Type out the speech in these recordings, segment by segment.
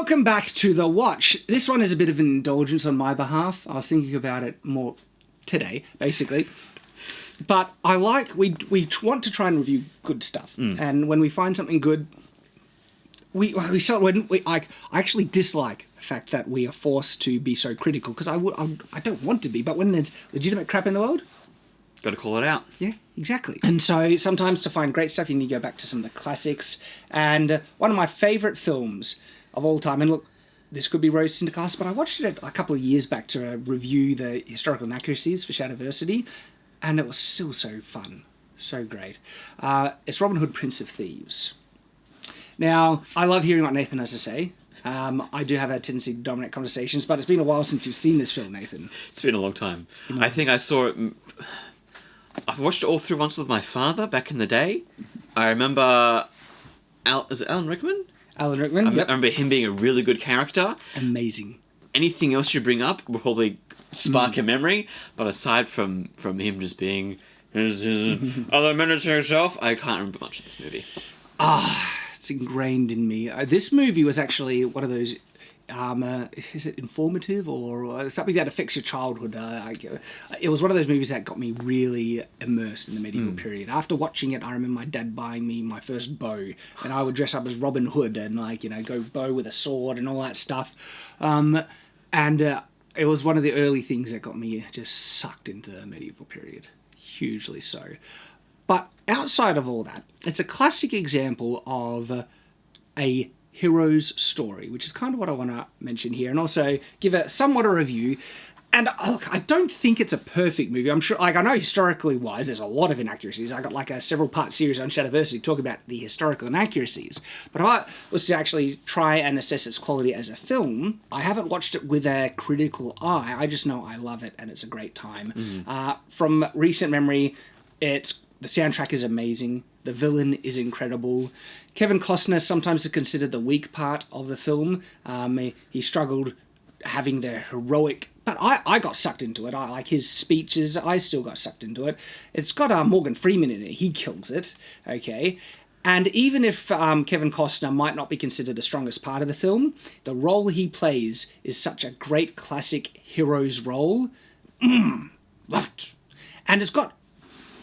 welcome back to The Watch. This one is a bit of an indulgence on my behalf. I was thinking about it more today, basically. But I we want to try and review good stuff. And when we find something good, I actually dislike the fact that we are forced to be so critical, because I don't want to be, but when there's legitimate crap in the world, got to call it out. Yeah, exactly. And so sometimes to find great stuff, you need to go back to some of the classics. And one of my favourite films of all time, and look, this could be rose tinted glass, but I watched it a couple of years back to review the historical inaccuracies for Shadiversity, and it was still so fun, so great. It's Robin Hood, Prince of Thieves. Now, I love hearing what Nathan has to say. I do have a tendency to dominate conversations, but it's been a while since you've seen this film, Nathan. It's been a long time. I think I saw it... I've watched it all through once with my father back in the day. I remember... Is it Alan Rickman? Alan Rickman, I remember him being a really good character. Amazing. Anything else you bring up will probably spark a memory, but aside from him just being... other minutes to yourself, I can't remember much of this movie. It's ingrained in me. This movie was actually one of those... is it informative or something that affects your childhood? It was one of those movies that got me really immersed in the medieval period. After watching it, I remember my dad buying me my first bow, and I would dress up as Robin Hood and go bow with a sword and all that stuff. It was one of the early things that got me just sucked into the medieval period, hugely so. But outside of all that, it's a classic example of a hero's story, which is kind of what I want to mention here, and also give it somewhat a review. And look, I don't think it's a perfect movie. I'm sure, I know historically wise, there's a lot of inaccuracies. I got a several part series on Shadiversity talk about the historical inaccuracies. But if I was to actually try and assess its quality as a film, I haven't watched it with a critical eye. I just know I love it and it's a great time. From recent memory, the soundtrack is amazing. The villain is incredible. Kevin Costner sometimes is considered the weak part of the film. He struggled having the heroic... But I got sucked into it. I like his speeches. I still got sucked into it. It's got Morgan Freeman in it. He kills it. Okay. And even if Kevin Costner might not be considered the strongest part of the film, the role he plays is such a great classic hero's role. Love it. And it's got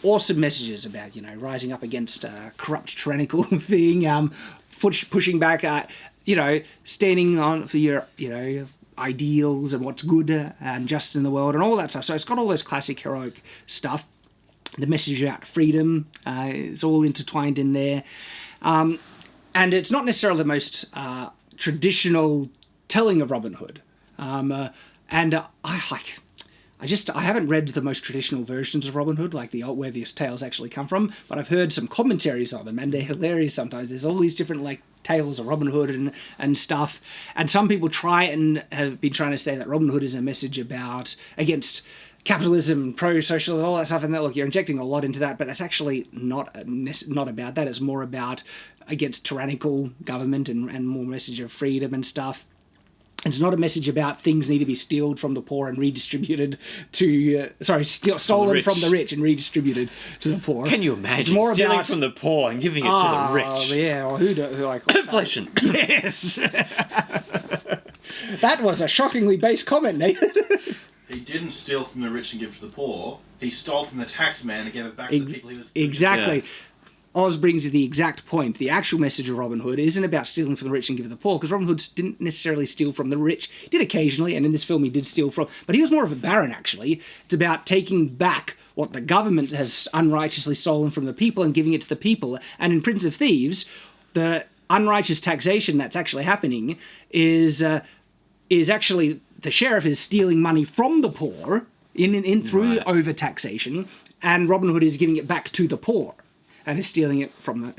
awesome messages about, rising up against corrupt, tyrannical thing, pushing back, standing on for your, ideals and what's good and just in the world and all that stuff. So it's got all those classic heroic stuff. The message about freedom is all intertwined in there. And it's not necessarily the most traditional telling of Robin Hood. I haven't read the most traditional versions of Robin Hood, like where these tales actually come from, but I've heard some commentaries on them, and they're hilarious sometimes. There's all these different tales of Robin Hood and stuff, and some people have been trying to say that Robin Hood is a message against capitalism, pro-social, and all that stuff, and that, look, you're injecting a lot into that, but it's actually not about that. It's more about against tyrannical government and more message of freedom and stuff. It's not a message about things need to be stolen from the poor and redistributed stolen from the rich and redistributed to the poor. Can you imagine stealing from the poor and giving it to the rich? Yeah, well, who inflation. Yes. That was a shockingly base comment, Nathan. He didn't steal from the rich and give it to the poor. He stole from the tax man and gave it back to the people he was... Exactly. Yeah. Oz brings you the exact point. The actual message of Robin Hood isn't about stealing from the rich and giving to the poor, because Robin Hood didn't necessarily steal from the rich. He did occasionally, and in this film he did steal from... But he was more of a baron, actually. It's about taking back what the government has unrighteously stolen from the people and giving it to the people. And in Prince of Thieves, the unrighteous taxation that's actually happening is actually... The sheriff is stealing money from the poor through overtaxation, and Robin Hood is giving it back to the poor. And is stealing it from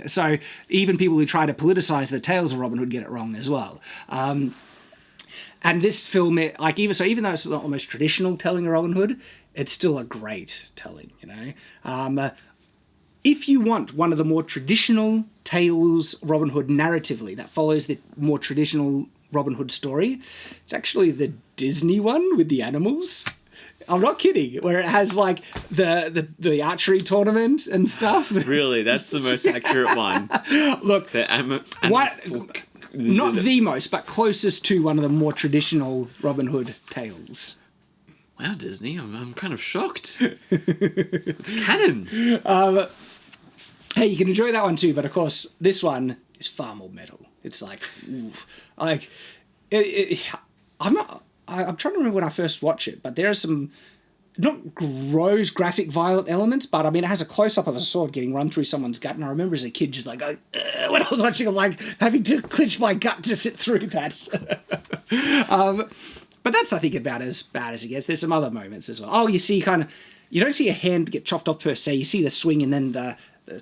so even people who try to politicize the tales of Robin Hood get it wrong as well. And this film, even though it's not the most traditional telling of Robin Hood, it's still a great telling. If you want one of the more traditional tales Robin Hood narratively that follows the more traditional Robin Hood story, it's actually the Disney one with the animals. I'm not kidding. Where it has the archery tournament and stuff. Really, that's the most accurate one. Look, Not the most, but closest to one of the more traditional Robin Hood tales. Wow, Disney, I'm kind of shocked. It's canon. Hey, you can enjoy that one too, but of course, this one is far more metal. It's like, oof. I'm trying to remember when I first watched it, but there are some not gross, graphic, violent elements, but I mean, it has a close-up of a sword getting run through someone's gut, and I remember as a kid just like, when I was watching it, like, having to clench my gut to sit through that. But that's, I think, about as bad as it gets. There's some other moments as well. Oh, you see you don't see a hand get chopped off per se, you see the swing and then the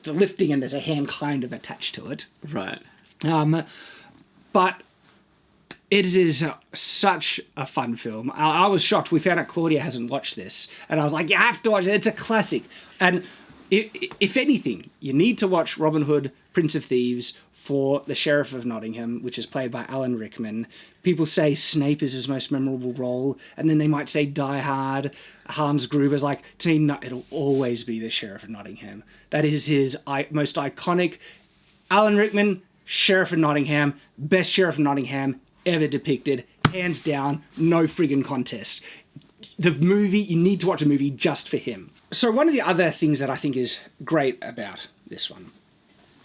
lifting, and there's a hand kind of attached to it. Right. But it is such a fun film. I was shocked. We found out Claudia hasn't watched this. And I was like, you have to watch it. It's a classic. And if anything, you need to watch Robin Hood, Prince of Thieves for the Sheriff of Nottingham, which is played by Alan Rickman. People say Snape is his most memorable role. And then they might say Die Hard. Hans Gruber's like, to me, no, it'll always be the Sheriff of Nottingham. That is his most iconic. Alan Rickman, Sheriff of Nottingham, best Sheriff of Nottingham ever depicted, hands down, no friggin' contest. The movie, you need to watch a movie just for him. So one of the other things that I think is great about this one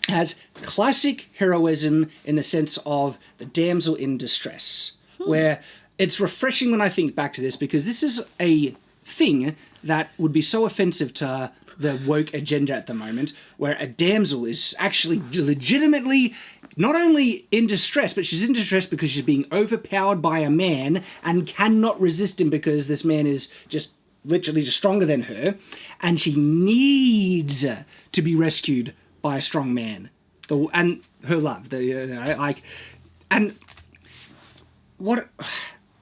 has classic heroism in the sense of the damsel in distress, where it's refreshing when I think back to this, because this is a thing that would be so offensive to the woke agenda at the moment, where a damsel is actually legitimately not only in distress, but she's in distress because she's being overpowered by a man and cannot resist him because this man is just literally just stronger than her, and she needs to be rescued by a strong man. And her love, and what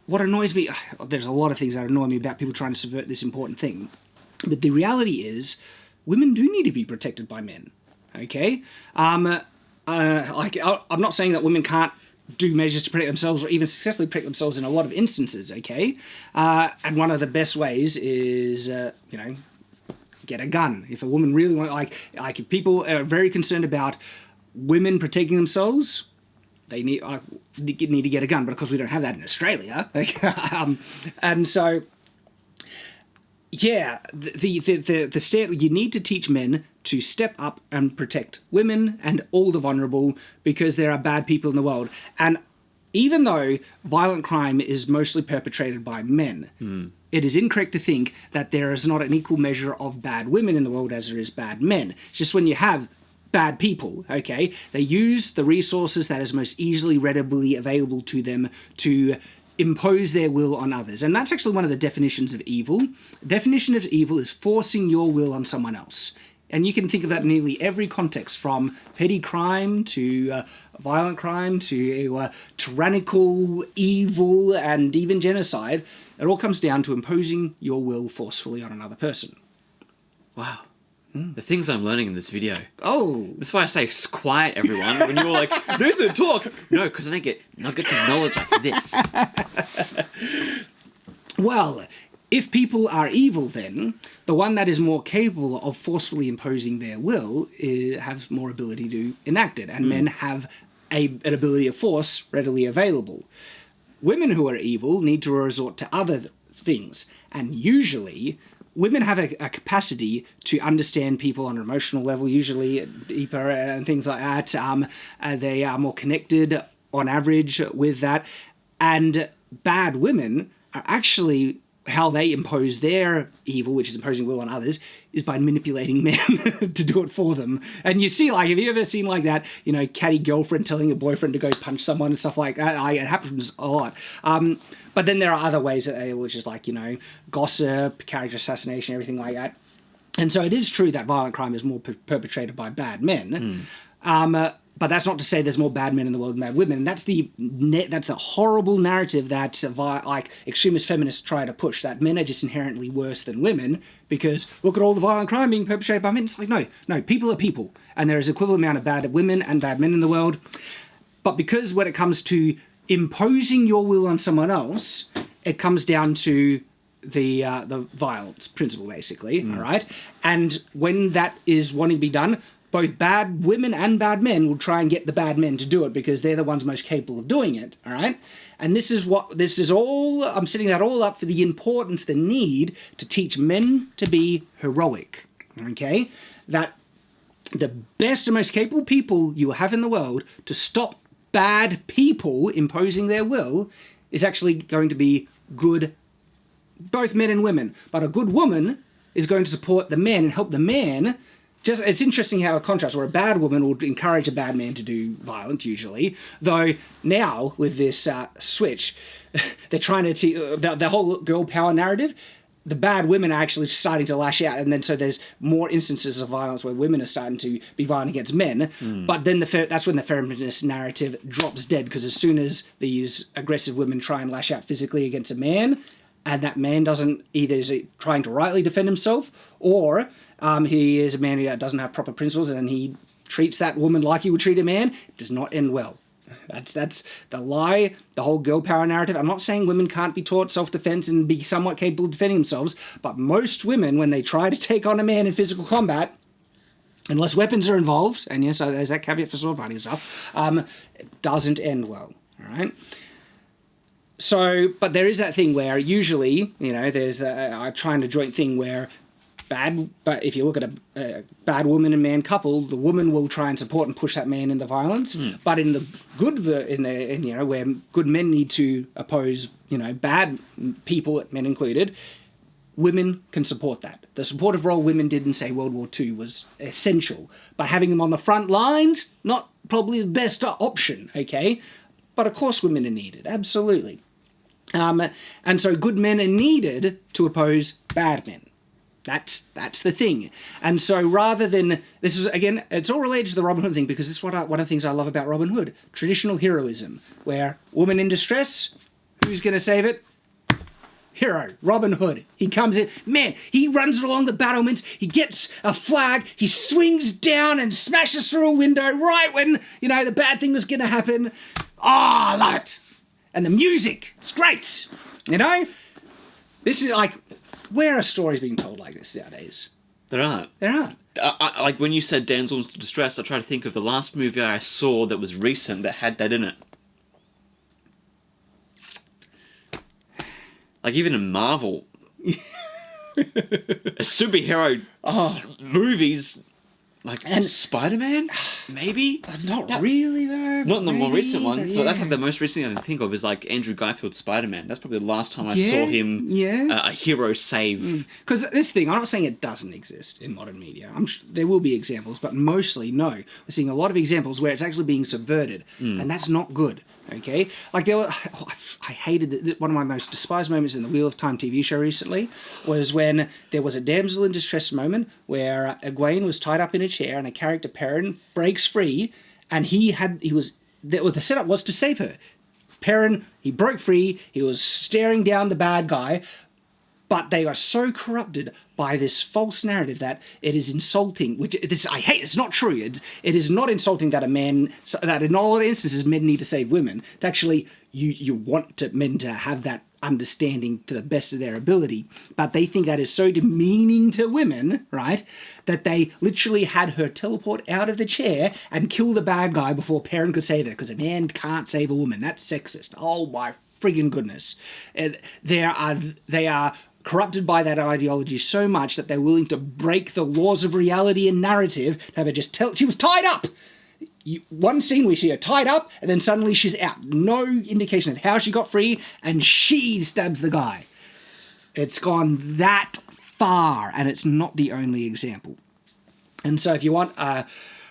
annoys me, there's a lot of things that annoy me about people trying to subvert this important thing, but the reality is, women do need to be protected by men. Okay, I'm not saying that women can't do measures to protect themselves or even successfully protect themselves in a lot of instances. Okay, and one of the best ways is get a gun. If a woman really if people are very concerned about women protecting themselves, they need to get a gun. But of course, we don't have that in Australia. And so, yeah, the stand, you need to teach men to step up and protect women and all the vulnerable, because there are bad people in the world. And even though violent crime is mostly perpetrated by men, it is incorrect to think that there is not an equal measure of bad women in the world as there is bad men. It's just when you have bad people, okay, they use the resources that is most easily readily available to them to impose their will on others. And that's actually one of the definitions of evil. The definition of evil is forcing your will on someone else. And you can think of that in nearly every context, from petty crime to violent crime to tyrannical evil and even genocide. It all comes down to imposing your will forcefully on another person. Wow. The things I'm learning in this video. Oh. That's why I say quiet, everyone. When you're like, Nathan, talk. No, because I don't get nuggets of knowledge like this. Well, if people are evil, then the one that is more capable of forcefully imposing their will has more ability to enact it, and men have an ability of force readily available. Women who are evil need to resort to other things, and usually women have a capacity to understand people on an emotional level, usually deeper and things like that. They are more connected on average with that, and bad women are actually, how they impose their evil, which is imposing will on others, is by manipulating men to do it for them. And you see, have you ever seen that, catty girlfriend telling a boyfriend to go punch someone and stuff like that? It happens a lot. But then there are other ways that which is gossip, character assassination, everything like that. And so it is true that violent crime is more perpetrated by bad men. But that's not to say there's more bad men in the world than bad women. And that's the horrible narrative that extremist feminists try to push, that men are just inherently worse than women because look at all the violent crime being perpetrated by men. It's no, people are people. And there is an equivalent amount of bad women and bad men in the world. But because when it comes to imposing your will on someone else, it comes down to the violence principle, basically, all right? And when that is wanting to be done, both bad women and bad men will try and get the bad men to do it because they're the ones most capable of doing it, all right? And this is all, I'm setting that all up for the importance, the need to teach men to be heroic, okay? That the best and most capable people you have in the world to stop bad people imposing their will is actually going to be good, both men and women. But a good woman is going to support the men and help the man. Just, it's interesting how a contrast where a bad woman would encourage a bad man to do violence usually, though now with this switch, they're trying to the whole girl power narrative. The bad women are actually starting to lash out, and then so there's more instances of violence where women are starting to be violent against men. But then that's when the feminist narrative drops dead, because as soon as these aggressive women try and lash out physically against a man, and that man doesn't either is trying to rightly defend himself, or he is a man who doesn't have proper principles and he treats that woman like he would treat a man, it does not end well. That's the lie, the whole girl power narrative. I'm not saying women can't be taught self-defense and be somewhat capable of defending themselves, but most women, when they try to take on a man in physical combat, unless weapons are involved, and yes, there's that caveat for sword fighting stuff, it doesn't end well, all right? So, but there is that thing where usually, there's a trying to joint thing where but if you look at a bad woman and man couple, the woman will try and support and push that man in the violence. But in the good, where good men need to oppose, bad people, men included, women can support that. The supportive role women did in, say, World War II was essential. But having them on the front lines, not probably the best option, okay? But of course women are needed, absolutely. And so good men are needed to oppose bad men. That's the thing. And so rather than, this is, again, it's all related to the Robin Hood thing, because this is one of the things I love about Robin Hood. Traditional heroism, where woman in distress, who's going to save it? Hero, Robin Hood. He comes in, man, he runs along the battlements, he gets a flag, he swings down and smashes through a window right when, the bad thing was going to happen. I love it. And the music, it's great. This is like, where are stories being told like this nowadays? There aren't. There aren't. Like when you said damsels in distress, I try to think of the last movie I saw that was recent that had that in it. Like even in Marvel, a superhero movies, like Spider-Man, maybe? Not really though. Not in the more recent one. So that's like the most recent thing I can think of is like Andrew Garfield's Spider-Man. That's probably the last time I saw him a hero save. Because this thing, I'm not saying it doesn't exist in modern media. there will be examples, but mostly no. We're seeing a lot of examples where it's actually being subverted, and that's not good. Okay, like I hated it. One of my most despised moments in the Wheel of Time TV show recently was when there was a damsel in distress moment where Egwene was tied up in a chair and a character Perrin breaks free, and the setup was to save her. Perrin, he broke free. He was staring down the bad guy. But they are so corrupted by this false narrative that it is insulting, I hate. It's not true. It is not insulting that that in all instances men need to save women. It's actually, you want men to have that understanding to the best of their ability. But they think that is so demeaning to women, right, that they literally had her teleport out of the chair and kill the bad guy before Perrin could save her, because a man can't save a woman. That's sexist. Oh my friggin' goodness. They are corrupted by that ideology so much that they're willing to break the laws of reality and narrative to have her just she was tied up. One scene we see her tied up and then suddenly she's out. No indication of how she got free, and she stabs the guy. It's gone that far, and it's not the only example. And so if you want a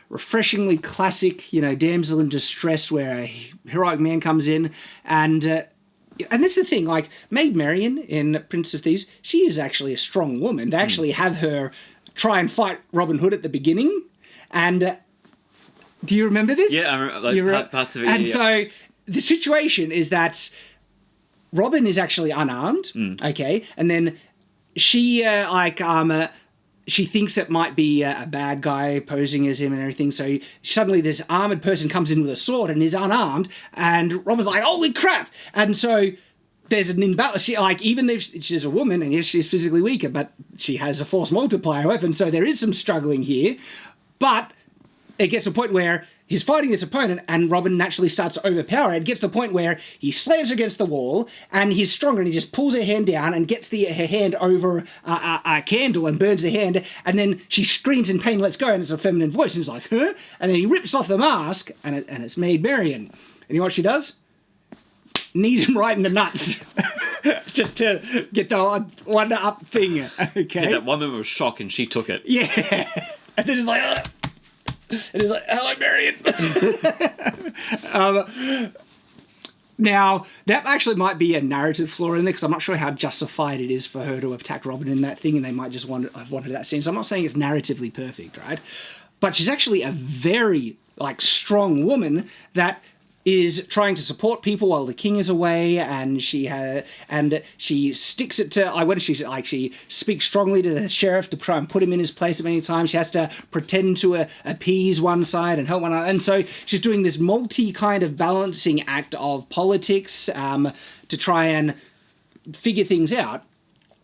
refreshingly classic, damsel in distress where a heroic man comes in and this is the thing, like, Maid Marian in Prince of Thieves, she is actually a strong woman. They actually have her try and fight Robin Hood at the beginning. And do you remember this? Yeah, I remember parts of it. And so the situation is that Robin is actually unarmed, okay? And then she, she thinks it might be a bad guy posing as him and everything. So suddenly this armored person comes in with a sword and is unarmed. And Robin's like, holy crap. And so there's an imbalance. Even if she's a woman and yes, she's physically weaker, but she has a force multiplier weapon. So there is some struggling here. But it gets to a point where he's fighting his opponent and Robin naturally starts to overpower her. It gets to the point where he slams her against the wall and he's stronger and he just pulls her hand down and gets her hand over a candle and burns the hand, and then she screams in pain, lets go, and it's a feminine voice, and he's like, huh? And then he rips off the mask and it's Maid Marian. And you know what she does? Knees him right in the nuts. Just to get the one up thing. Okay. Yeah, that one moment of shock and she took it. Yeah. And then it's like, and he's like, hello, Marion. Now, that actually might be a narrative flaw in there, because I'm not sure how justified it is for her to attack Robin in that thing, and they might just have wanted that scene. So I'm not saying it's narratively perfect, right? But she's actually a very, strong woman that is trying to support people while the king is away, and she sticks it to she speaks strongly to the sheriff to try and put him in his place many times. She has to pretend to appease one side and help one other, and so she's doing this multi kind of balancing act of politics to try and figure things out.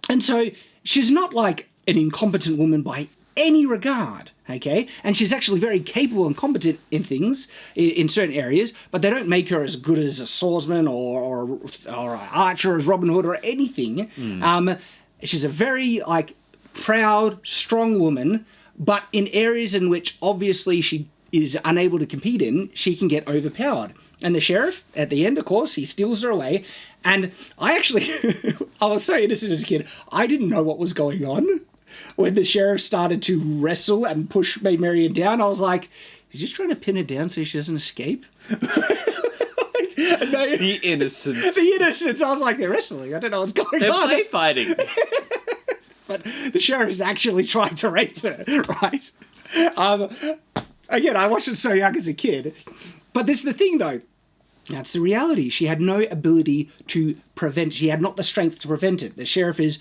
And so she's not like an incompetent woman by any regard. Okay, and she's actually very capable and competent in things in certain areas, but they don't make her as good as a swordsman or an archer as Robin Hood or anything. She's a very proud, strong woman, but in areas in which obviously she is unable to compete in, she can get overpowered. And the sheriff, at the end, of course, he steals her away. And I actually, I was so innocent as a kid, I didn't know what was going on. When the sheriff started to wrestle and push Maid Marian down, I was like, he's just trying to pin her down so she doesn't escape. The innocence. The innocence. I was like, they're wrestling. I don't know what's going on. They're play fighting. But the sheriff is actually trying to rape her, right? Again, I watched it so young as a kid. But this is the thing, though. That's the reality. She had no ability to prevent. She had not the strength to prevent it. The sheriff is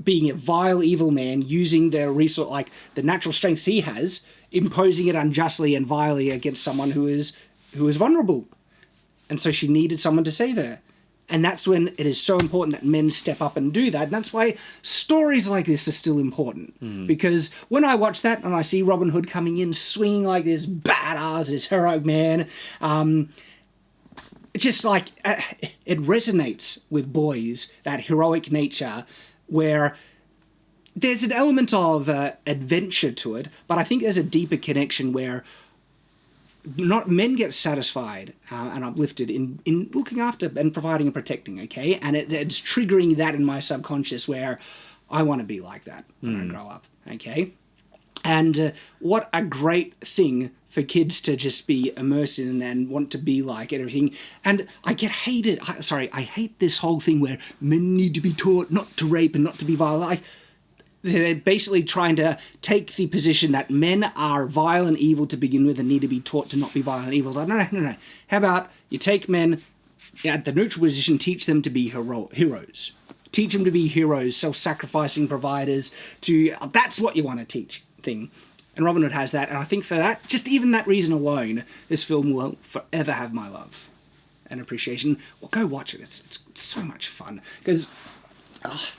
being a vile, evil man, using the resource, the natural strengths he has, imposing it unjustly and vilely against someone who is vulnerable. And so she needed someone to save her. And that's when it is so important that men step up and do that. And that's why stories like this are still important. Because when I watch that and I see Robin Hood coming in, swinging like this badass, this heroic man, it's just it resonates with boys, that heroic nature, where there's an element of adventure to it, but I think there's a deeper connection where not men get satisfied and uplifted in looking after and providing and protecting, okay? And it's triggering that in my subconscious where I want to be like that when I grow up, okay? And what a great thing for kids to just be immersed in and want to be like and everything. And I hate this whole thing where men need to be taught not to rape and not to be violent. They're basically trying to take the position that men are vile and evil to begin with and need to be taught to not be violent and evil. Like, no. How about you take men at the neutral position, teach them to be heroes. Teach them to be heroes, self-sacrificing providers. That's what you want to teach thing. And Robin Hood has that, and I think for that, just even that reason alone, this film will forever have my love and appreciation. Well, go watch it. It's so much fun. Because,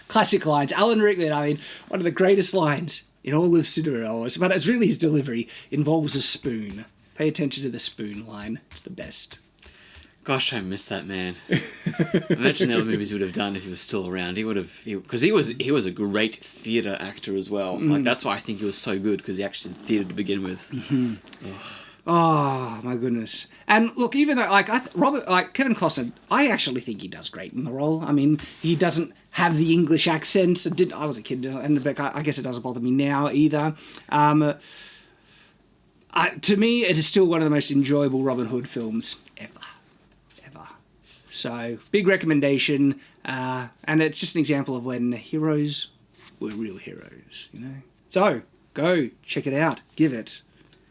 classic lines. Alan Rickman, one of the greatest lines in all of cinema, but it's really his delivery, involves a spoon. Pay attention to the spoon line. It's the best. Gosh, I miss that man. Imagine the other movies he would have done if he was still around. Because he was a great theatre actor as well. That's why I think he was so good, because he actually did theatre to begin with. Oh my goodness! And look, even though Kevin Costner, I actually think he does great in the role. He doesn't have the English accent. I was a kid, and I guess it doesn't bother me now either. To me, it is still one of the most enjoyable Robin Hood films ever. So, big recommendation, and it's just an example of when heroes were real heroes, So, go check it out. Give it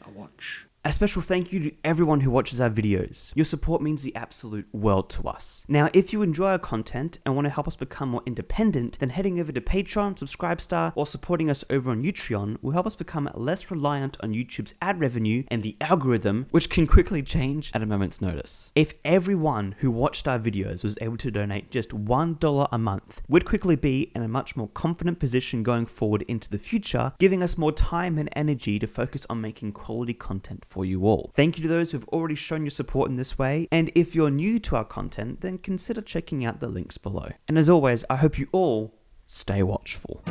a watch. A special thank you to everyone who watches our videos. Your support means the absolute world to us. Now, if you enjoy our content and want to help us become more independent, then heading over to Patreon, Subscribestar, or supporting us over on Utreon will help us become less reliant on YouTube's ad revenue and the algorithm, which can quickly change at a moment's notice. If everyone who watched our videos was able to donate just $1 a month, we'd quickly be in a much more confident position going forward into the future, giving us more time and energy to focus on making quality content for for you all. Thank you to those who've already shown your support in this way, and if you're new to our content, then consider checking out the links below. And as always, I hope you all stay watchful.